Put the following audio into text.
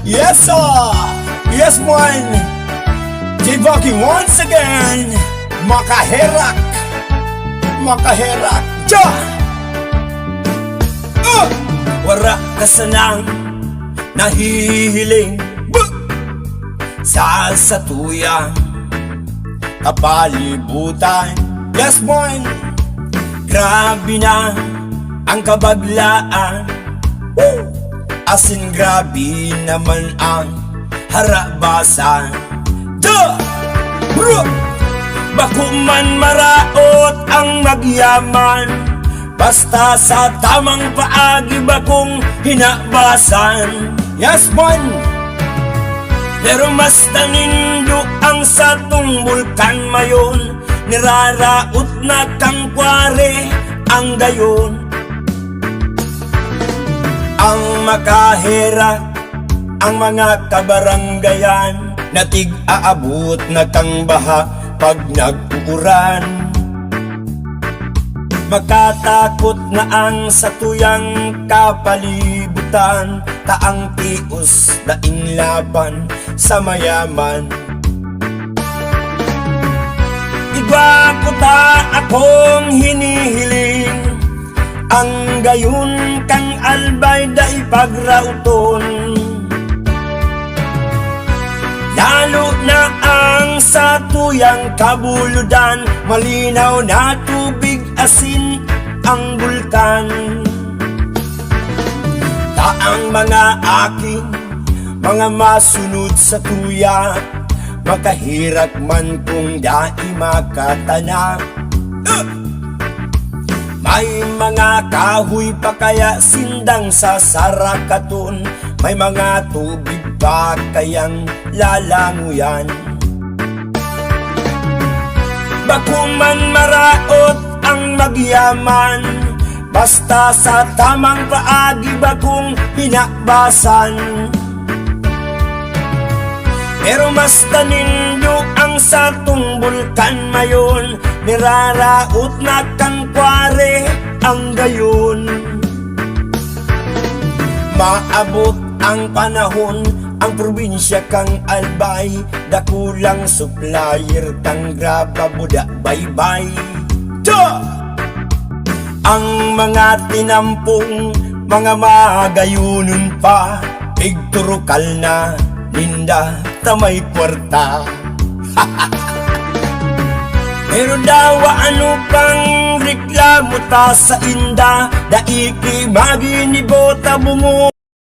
Yes sir! Yes man! Jhaybaki once again! Makahirak! Makahirak! Ja! Wara ka sanang nahihiling sa satuya kapalibutan. Yes man! Grabe na ang kabaglaan. Asin grabe naman ang harabasan. Da! Bro! Bako man maraot ang magyaman, basta sa tamang paagi bakong hinabasan. Yes man! Pero mas tanindo ang satong bulkan mayon, niraraot na kang kware ang gayon. Ang makahirak ang mga kabaranggayan, natig aabot na kang baha pag nag-uuran. Makatakot na ang satuyang kapalibutan, taang tios daing laban sa mayaman. Iba ko ta akong hinihiling, ang gayon kang albay da ipagrauton. Lalo na ang satuyang kabuludan, malinaw na tubig asin ang bulkan. Taang mga aking mga masunod sa tuya, makahirak man kung dai makatana. May mga kahoy pa kaya sindang sa sarakaton, may mga tubig pa kayang lalanguyan. Bako man maraot ang magyaman, basta sa tamang paagi bakong hinabasan. Pero mas tanindo ang satong bulkan mayon, niraraot na kang kware ang gayon. Maabot ang panahon, ang probinsya kang albay, dakulang supplier kang graba buda baybay. Da! Ang mga tinampong mga magayunon pa, pigturukal na linda tamay kwarta. Pero dawa ano pang reklamo ta sa inda, daiki maginibota bungo.